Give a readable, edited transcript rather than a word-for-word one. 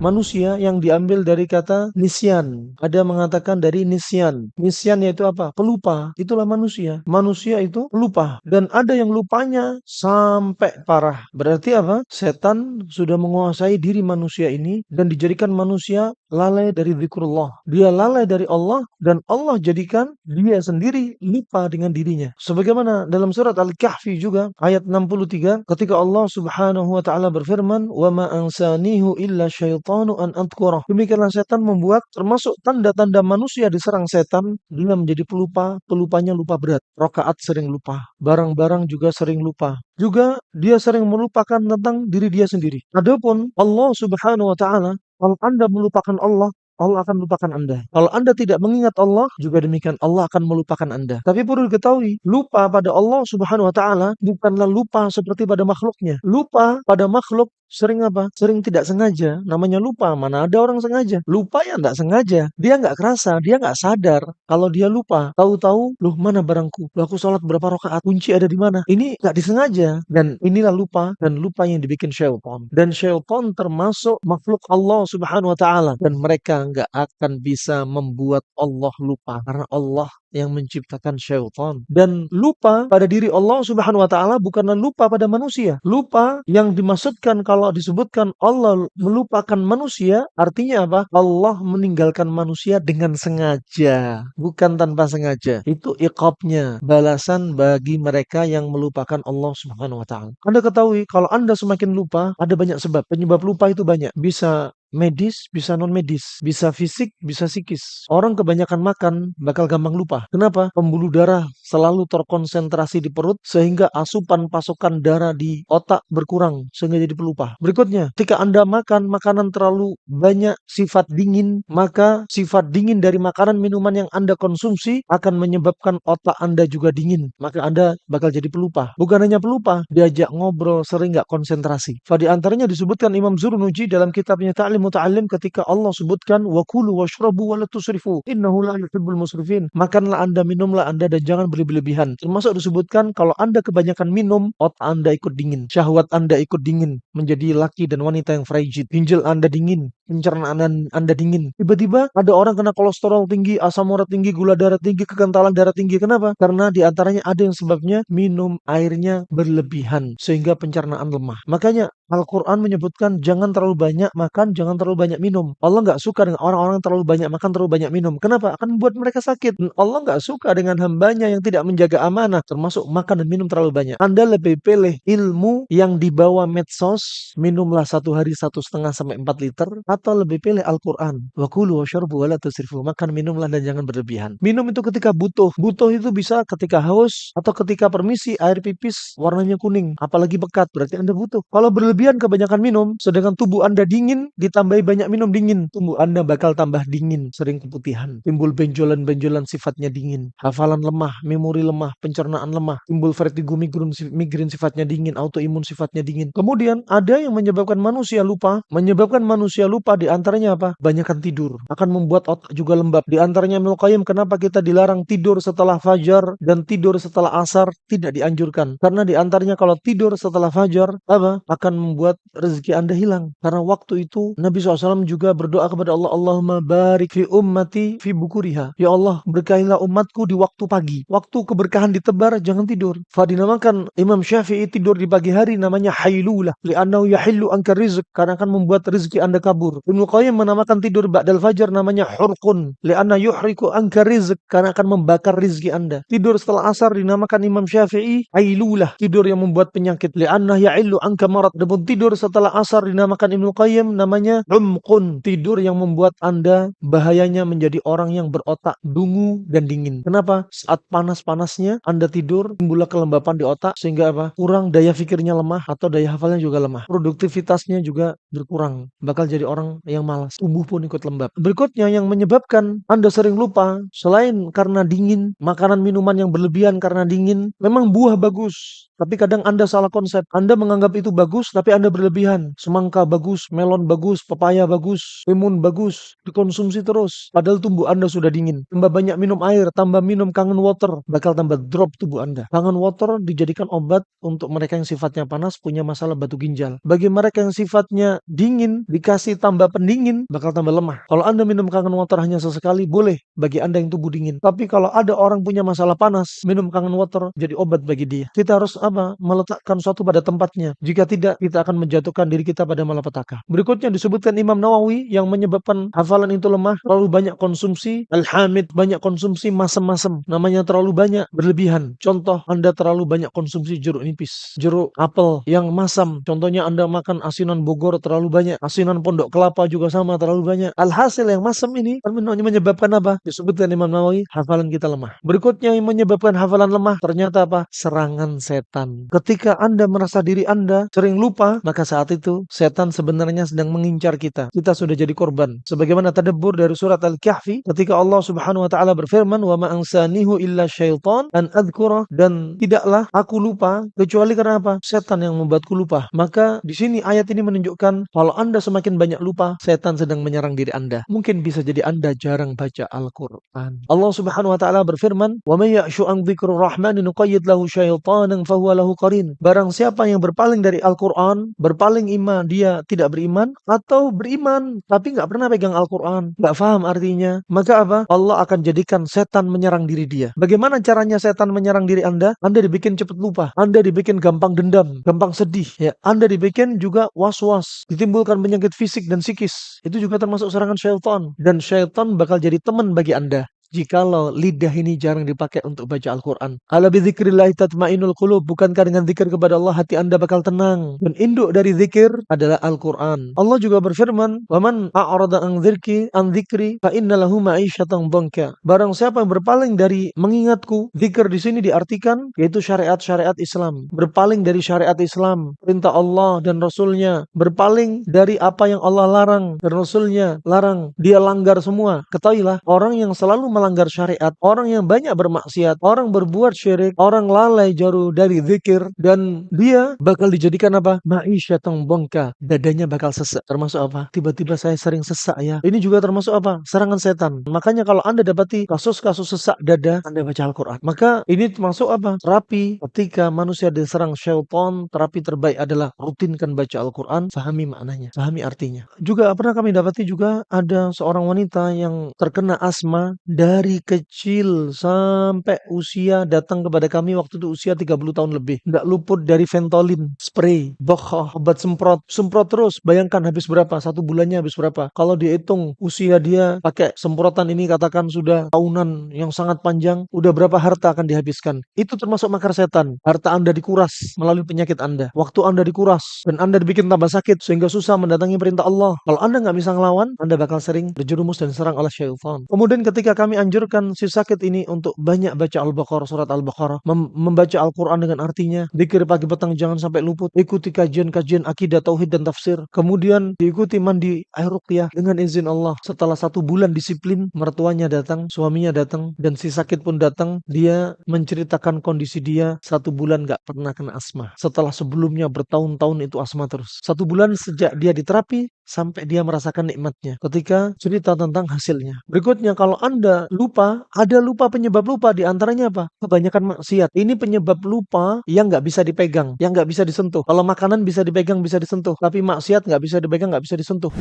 manusia yang diambil dari kata nisyan. Ada mengatakan dari nisyan. Nisyan yaitu apa? Pelupa. Itulah manusia. Manusia itu pelupa. Dan ada yang lupanya sampai parah. Berarti apa? Setan sudah menguasai diri manusia ini dan dijadikan manusia lalai dari zikrullah. Dia lalai dari Allah dan Allah jadikan dia sendiri lupa dengan dirinya. Sebagaimana dalam surat Al-Kahfi juga ayat 63 ketika Allah Subhanahu wa taala berfirman, "Wa ma ansanihu illa syaitanu an adhkurah." Demikianlah setan membuat termasuk tanda-tanda manusia diserang setan, dia menjadi pelupa, pelupanya lupa berat. Rakaat sering lupa, barang-barang juga sering lupa. Juga dia sering melupakan tentang diri dia sendiri. Adapun Allah Subhanahu wa taala, kalau Anda melupakan Allah, Allah akan melupakan Anda. Kalau Anda tidak mengingat Allah, juga demikian Allah akan melupakan Anda. Tapi perlu diketahui, lupa pada Allah Subhanahu wa taala bukanlah lupa seperti pada makhluknya. Lupa pada makhluk sering apa? Sering tidak sengaja. Namanya lupa. Mana ada orang sengaja? Lupa ya nggak sengaja. Dia nggak kerasa, dia nggak sadar kalau dia lupa. Tahu-tahu, loh mana barangku? Loh aku sholat berapa rakaat? Kunci ada di mana? Ini nggak disengaja. Dan inilah lupa. Dan lupa yang dibikin syaitan. Dan syaitan termasuk makhluk Allah Subhanahu wa taala. Dan mereka nggak akan bisa membuat Allah lupa. Karena Allah yang menciptakan syaitan. Dan lupa pada diri Allah Subhanahu wa taala bukanlah lupa pada manusia. Lupa yang dimaksudkan kalau disebutkan Allah melupakan manusia, artinya apa? Allah meninggalkan manusia dengan sengaja, bukan tanpa sengaja. Itu iqabnya, balasan bagi mereka yang melupakan Allah Subhanahu wa taala. Anda ketahui kalau Anda semakin lupa, ada banyak sebab. Penyebab lupa itu banyak. Bisa medis, bisa non medis, bisa fisik, bisa psikis. Orang kebanyakan makan bakal gampang lupa. Kenapa? Pembuluh darah selalu terkonsentrasi di perut sehingga asupan pasokan darah di otak berkurang sehingga jadi pelupa. Berikutnya, ketika Anda makan makanan terlalu banyak sifat dingin, maka sifat dingin dari makanan minuman yang Anda konsumsi akan menyebabkan otak Anda juga dingin. Maka Anda bakal jadi pelupa. Bukan hanya pelupa, diajak ngobrol sering nggak konsentrasi. Di antaranya disebutkan Imam Zurnuji dalam kitabnya Ta'lim Muta'allim ketika Allah sebutkan wa kulu washrabu wa la tusrifu innahu la yuhibbul musrifin. Makanlah Anda, minumlah Anda dan jangan berlebihan. Termasuk disebutkan kalau Anda kebanyakan minum, otak Anda ikut dingin, syahwat Anda ikut dingin, menjadi laki dan wanita yang frigid. Ginjal Anda dingin, pencernaan Anda dingin. Tiba-tiba ada orang kena kolesterol tinggi, asam urat tinggi, gula darah tinggi, kekentalan darah tinggi. Kenapa? Karena di antaranya ada yang sebabnya minum airnya berlebihan sehingga pencernaan lemah. Makanya Al-Quran menyebutkan jangan terlalu banyak makan, jangan terlalu banyak minum. Allah nggak suka dengan orang-orang terlalu banyak makan, terlalu banyak minum. Kenapa? Akan membuat mereka sakit. Dan Allah nggak suka dengan hambanya yang tidak menjaga amanah, termasuk makan dan minum terlalu banyak. Anda lebih pilih ilmu yang dibawa medsos, minumlah satu hari 1,5 sampai 4 liter, atau lebih pilih Al-Quran. Wa kulu washrabu wa la tusrifu. Makan, minumlah dan jangan berlebihan. Minum itu ketika butuh. Butuh itu bisa ketika haus atau ketika permisi air pipis warnanya kuning, apalagi pekat, berarti Anda butuh. Kalau berlebihan kebanyakan minum, sedangkan tubuh Anda dingin, ditambahi banyak minum dingin, tubuh Anda bakal tambah dingin, sering keputihan, timbul benjolan-benjolan sifatnya dingin, hafalan lemah, memori lemah, pencernaan lemah, timbul vertigo migrain sifatnya dingin, autoimun sifatnya dingin. Kemudian ada yang menyebabkan manusia lupa di antaranya apa? Banyakan tidur akan membuat otak juga lembab. Di antaranya Ibnu Qayyim, kenapa kita dilarang tidur setelah fajar dan tidur setelah asar tidak dianjurkan? Karena di antaranya kalau tidur setelah fajar apa? Akan membuat rezeki Anda hilang. Karena waktu itu Nabi SAW juga berdoa kepada Allah, Allahumma barik fi ummati fi bukuriha. Ya Allah, berkahilah umatku di waktu pagi. Waktu keberkahan ditebar, jangan tidur. Dinamakan Imam Syafi'i tidur di pagi hari namanya hailulah. Li'annahu yahillu anka rizq. Karena akan membuat rezeki Anda kabur. Ibnu Qayyim menamakan tidur ba'dal fajar namanya hurqun. Li'anna yuhriku anka rizq. Karena akan membakar rezeki Anda. Tidur setelah asar dinamakan Imam Syafi'i hailulah. Tidur yang membuat penyakit. Li'anna ya'illu anka marad. Dan tidur setelah asar dinamakan Ibnu Qayyim namanya umqun. Tidur yang membuat Anda bahayanya menjadi orang yang berotak dungu dan dingin. Kenapa? Saat panas-panasnya Anda tidur, timbullah kelembapan di otak sehingga apa? Kurang daya pikirnya lemah atau daya hafalnya juga lemah. Produktivitasnya juga berkurang. Bakal jadi orang yang malas. Tubuh pun ikut lembab. Berikutnya yang menyebabkan Anda sering lupa selain karena dingin, makanan minuman yang berlebihan karena dingin, memang buah bagus. Tapi kadang Anda salah konsep. Anda menganggap itu bagus, tapi Anda berlebihan. Semangka bagus, melon bagus, pepaya bagus, timun bagus. Dikonsumsi terus. Padahal tubuh Anda sudah dingin. Tambah banyak minum air, tambah minum kangen water. Bakal tambah drop tubuh Anda. Kangen water dijadikan obat untuk mereka yang sifatnya panas, punya masalah batu ginjal. Bagi mereka yang sifatnya dingin, dikasih tambah pendingin, bakal tambah lemah. Kalau Anda minum kangen water hanya sesekali, boleh bagi Anda yang tubuh dingin. Tapi kalau ada orang punya masalah panas, minum kangen water jadi obat bagi dia. Kita harus meletakkan suatu pada tempatnya. Jika tidak, kita akan menjatuhkan diri kita pada malapetaka. Berikutnya disebutkan Imam Nawawi yang menyebabkan hafalan itu lemah, terlalu banyak konsumsi al-hamid, banyak konsumsi masam-masam. Namanya terlalu banyak, berlebihan. Contoh, Anda terlalu banyak konsumsi jeruk nipis, jeruk apel yang masam. Contohnya Anda makan asinan Bogor terlalu banyak, asinan Pondok Kelapa juga sama terlalu banyak. Alhasil yang masam ini menyebabkan apa? Disebutkan Imam Nawawi, hafalan kita lemah. Berikutnya yang menyebabkan hafalan lemah, ternyata apa? Serangan setan. Ketika Anda merasa diri Anda sering lupa, maka saat itu setan sebenarnya sedang mengincar kita. Kita sudah jadi korban. Sebagaimana tadabbur dari surat Al-Kahfi ketika Allah Subhanahu wa taala berfirman, "Wa ma ansanihu illa syaitan an adzkura," dan tidaklah aku lupa kecuali karena apa? Setan yang membuatku lupa. Maka di sini ayat ini menunjukkan kalau Anda semakin banyak lupa, setan sedang menyerang diri Anda. Mungkin bisa jadi Anda jarang baca Al-Qur'an. Allah Subhanahu wa taala berfirman, "Wa may ya'shu an dzikrir rahmani nuqayyid lahu syaitanan fahuwa lahu qarin." Barang siapa yang berpaling dari Al-Qur'an, berpaling iman, dia tidak beriman, atau beriman tapi nggak pernah pegang Al-Qur'an, nggak paham artinya, maka apa? Allah akan jadikan setan menyerang diri dia. Bagaimana caranya setan menyerang diri Anda? Anda dibikin cepat lupa, Anda dibikin gampang dendam, gampang sedih, ya. Anda dibikin juga was-was, ditimbulkan penyakit fisik dan psikis. Itu juga termasuk serangan syaitan. Dan syaitan bakal jadi teman bagi Anda jikalau lidah ini jarang dipakai untuk baca Al-Quran. Ala bidzikrillahi tatma'innul qulub. Bukankah dengan zikir kepada Allah hati Anda bakal tenang? Dan induk dari zikir adalah Al-Quran. Allah juga berfirman, "Waman a'rada an dzikri fa inna lahu ma'isyatan dhanka." Barang siapa yang berpaling dari mengingatku, zikir di sini diartikan yaitu syariat-syariat Islam. Berpaling dari syariat Islam, perintah Allah dan Rasulnya. Berpaling dari apa yang Allah larang dan Rasulnya larang. Dia langgar semua. Ketahuilah, orang yang selalu melanggar syariat, orang yang banyak bermaksiat, orang berbuat syirik, orang lalai jauh dari zikir, dan dia bakal dijadikan apa? Ma'isyatan dhanka. Dadanya bakal sesak. Termasuk apa? Tiba-tiba saya sering sesak ya. Ini juga termasuk apa? Serangan setan. Makanya kalau Anda dapati kasus-kasus sesak dada, Anda baca Al-Quran. Maka ini termasuk apa? Terapi ketika manusia diserang syaitan, terapi terbaik adalah rutinkan baca Al-Quran, fahami maknanya, fahami artinya. Juga pernah kami dapati juga ada seorang wanita yang terkena asma dari kecil sampai usia datang kepada kami waktu itu usia 30 tahun lebih. Nggak luput dari Ventolin, spray, bokhah, obat semprot. Semprot terus. Bayangkan habis berapa? Satu bulannya habis berapa? Kalau dihitung usia dia pakai semprotan ini katakan sudah tahunan yang sangat panjang, udah berapa harta akan dihabiskan. Itu termasuk makar setan. Harta Anda dikuras melalui penyakit Anda. Waktu Anda dikuras dan Anda dibikin tambah sakit sehingga susah mendatangi perintah Allah. Kalau Anda nggak bisa ngelawan, Anda bakal sering berjerumus dan diserang oleh syaitan. Kemudian ketika kami anjurkan si sakit ini untuk banyak baca Al-Baqarah, surat Al-Baqarah, membaca Al-Quran dengan artinya, zikir pagi petang jangan sampai luput, ikuti kajian-kajian akidah, tauhid dan tafsir, kemudian diikuti mandi air ruqyah dengan izin Allah. Setelah 1 bulan disiplin, mertuanya datang, suaminya datang, dan si sakit pun datang. Dia menceritakan kondisi dia 1 bulan gak pernah kena asma. Setelah sebelumnya bertahun-tahun itu asma terus. 1 bulan sejak dia diterapi sampai dia merasakan nikmatnya ketika cerita tentang hasilnya. Berikutnya, kalau Anda lupa, ada lupa penyebab lupa, di antaranya apa? Kebanyakan maksiat. Ini penyebab lupa yang nggak bisa dipegang, yang nggak bisa disentuh. Kalau makanan bisa dipegang, bisa disentuh, tapi maksiat nggak bisa dipegang, nggak bisa disentuh.